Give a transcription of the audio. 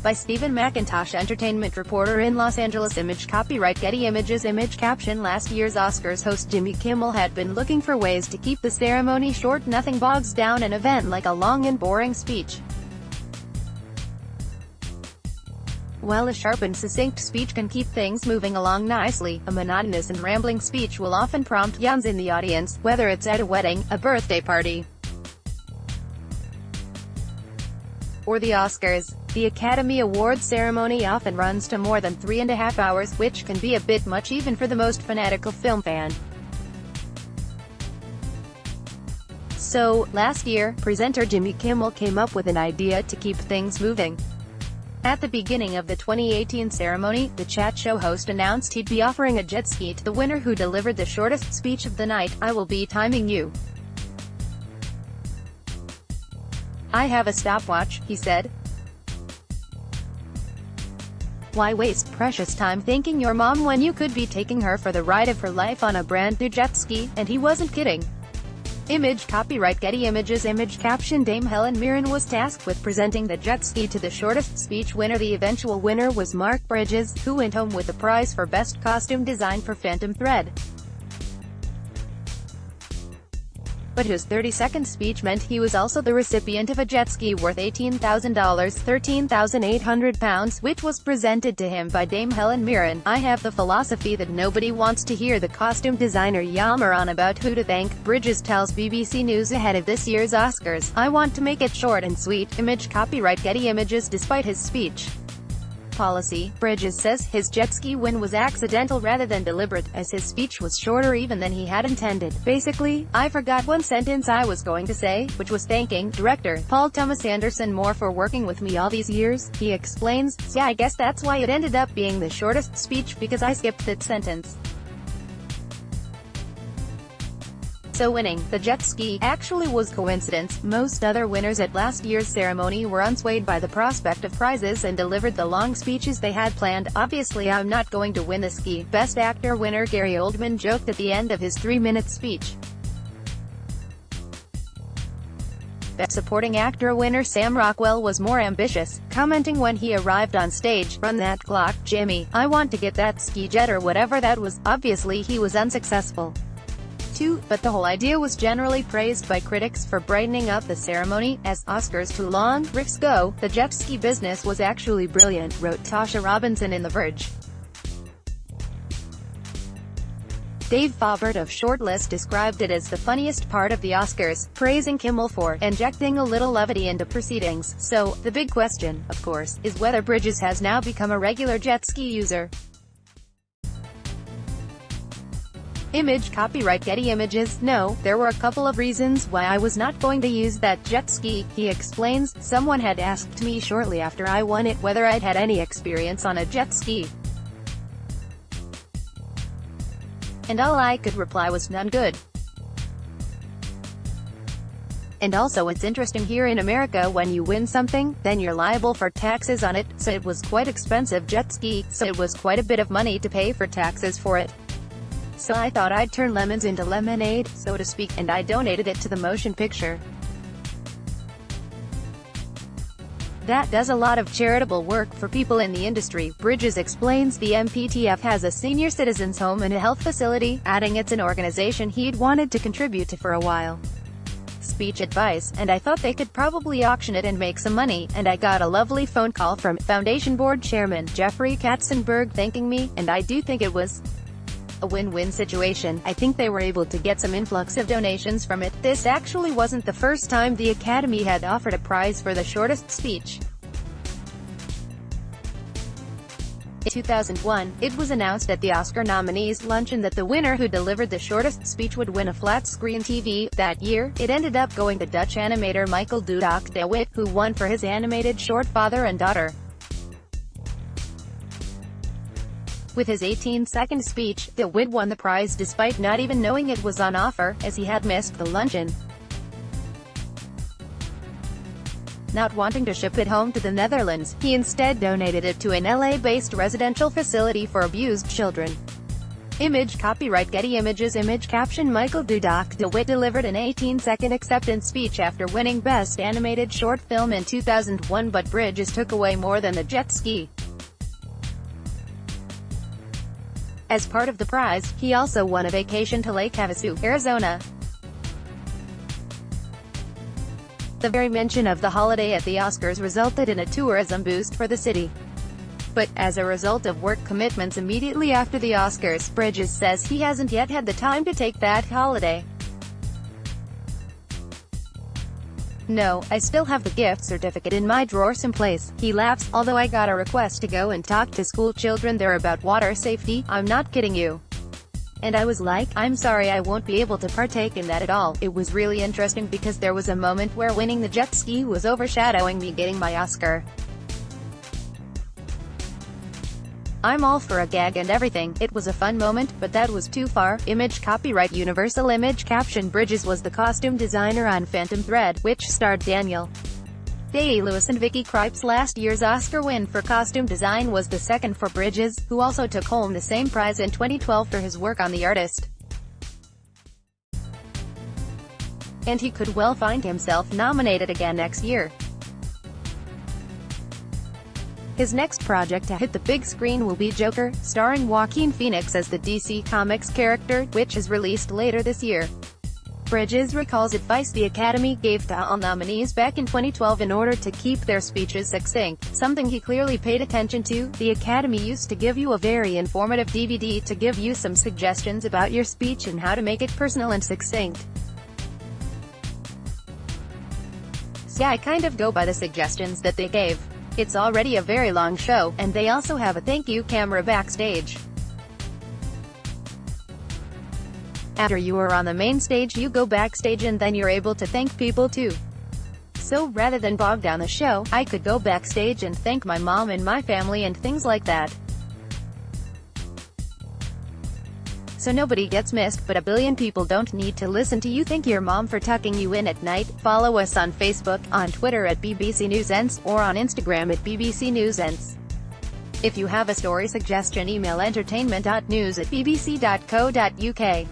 by Stephen McIntosh, entertainment reporter in Los Angeles. Image copyright Getty Images. Image caption: last year's Oscars host Jimmy Kimmel had been looking for ways to keep the ceremony short. Nothing bogs down an event like a long and boring speech. While a sharp and succinct speech can keep things moving along nicely, a monotonous and rambling speech will often prompt yawns in the audience, whether it's at a wedding, a birthday party, or the Oscars. The Academy Awards ceremony often runs to more than 3.5 hours, which can be a bit much even for the most fanatical film fan. So, last year, presenter Jimmy Kimmel came up with an idea to keep things moving. At the beginning of the 2018 ceremony, the chat show host announced he'd be offering a jet ski to the winner who delivered the shortest speech of the night. "I will be timing you. I have a stopwatch," he said. "Why waste precious time thanking your mom when you could be taking her for the ride of her life on a brand new jet ski?" And he wasn't kidding. Image copyright Getty Images. Image caption: Dame Helen Mirren was tasked with presenting the jet ski to the shortest speech winner. The eventual winner was Mark Bridges, who went home with the prize for Best Costume Design for Phantom Thread. But his 30-second speech meant he was also the recipient of a jet ski worth $18,000 £13,800, which was presented to him by Dame Helen Mirren. "I have the philosophy that nobody wants to hear the costume designer yammer on about who to thank," Bridges tells BBC News ahead of this year's Oscars. "I want to make it short and sweet." Image copyright Getty Images. Despite his speech policy, Bridges says his jet ski win was accidental rather than deliberate, as his speech was shorter even than he had intended. "Basically, I forgot one sentence I was going to say, which was thanking director Paul Thomas Anderson more for working with me all these years," he explains. "Yeah, I guess that's why it ended up being the shortest speech, because I skipped that sentence." So winning the jet ski actually was coincidence. Most other winners at last year's ceremony were unswayed by the prospect of prizes and delivered the long speeches they had planned. "Obviously I'm not going to win the ski." Best Actor winner Gary Oldman joked at the end of his 3-minute speech. Best Supporting Actor winner Sam Rockwell was more ambitious, commenting when he arrived on stage, "Run that clock, Jimmy. I want to get that ski jet," or whatever that was. Obviously he was unsuccessful too, but the whole idea was generally praised by critics for brightening up the ceremony. "As Oscars too long riffs go, the jet ski business was actually brilliant," wrote Tasha Robinson in The Verge. Dave Faubert of Shortlist described it as the funniest part of the Oscars, praising Kimmel for injecting a little levity into proceedings. So, the big question, of course, is whether Bridges has now become a regular jet ski user. Image copyright Getty Images. "No, there were a couple of reasons why I was not going to use that jet ski," he explains. "Someone had asked me shortly after I won it whether I'd had any experience on a jet ski, and all I could reply was none. Good. And also it's interesting here in America, when you win something, then you're liable for taxes on it, so it was quite expensive jet ski, so it was quite a bit of money to pay for taxes for it. So I thought I'd turn lemons into lemonade, so to speak, and I donated it to the motion picture that does a lot of charitable work for people in the industry." Bridges explains the MPTF has a senior citizens home and a health facility, adding it's an organization he'd wanted to contribute to for a while. "Speech advice, and I thought they could probably auction it and make some money, and I got a lovely phone call from Foundation Board Chairman Jeffrey Katzenberg thanking me, and I do think it was a win-win situation. I think they were able to get some influx of donations from it." This actually wasn't the first time the Academy had offered a prize for the shortest speech. In 2001, it was announced at the Oscar nominees' luncheon that the winner who delivered the shortest speech would win a flat-screen TV. That year, it ended up going to Dutch animator Michael Dudok de Wit, who won for his animated short Father and Daughter. With his 18-second speech, de Wit won the prize despite not even knowing it was on offer, as he had missed the luncheon. Not wanting to ship it home to the Netherlands, he instead donated it to an LA-based residential facility for abused children. Image copyright Getty Images. Image caption Michael Dudok DeWitt delivered an 18-second acceptance speech after winning Best Animated Short Film in 2001, but Bridges took away more than the jet ski. As part of the prize, he also won a vacation to Lake Havasu, Arizona. The very mention of the holiday at the Oscars resulted in a tourism boost for the city. But, as a result of work commitments immediately after the Oscars, Bridges says he hasn't yet had the time to take that holiday. "No, I still have the gift certificate in my drawer someplace," he laughs, "although I got a request to go and talk to school children there about water safety, I'm not kidding you. And I was like, I'm sorry I won't be able to partake in that at all." It was really interesting because there was a moment where winning the jet ski was overshadowing me getting my Oscar. I'm all for a gag and everything. It was a fun moment, but that was too far. Image copyright Universal. Image caption Bridges was the costume designer on Phantom Thread, which starred Daniel Day-Lewis and Vicky Krieps. Last year's Oscar win for costume design was the second for Bridges, who also took home the same prize in 2012 for his work on The Artist. And he could well find himself nominated again next year. His next project to hit the big screen will be Joker, starring Joaquin Phoenix as the DC Comics character, which is released later this year. Bridges recalls advice the Academy gave to all nominees back in 2012 in order to keep their speeches succinct, something he clearly paid attention to. "The Academy used to give you a very informative DVD to give you some suggestions about your speech and how to make it personal and succinct. So yeah, I kind of go by the suggestions that they gave. It's already a very long show, and they also have a thank you camera backstage. After you are on the main stage, you go backstage and then you're able to thank people too. So rather than bog down the show, I could go backstage and thank my mom and my family and things like that. So nobody gets missed, but a billion people don't need to listen to you thank your mom for tucking you in at night." Follow us on Facebook, on Twitter at BBC NewsEnts, or on Instagram at BBC NewsEnts. If you have a story suggestion, email entertainment.news@bbc.co.uk.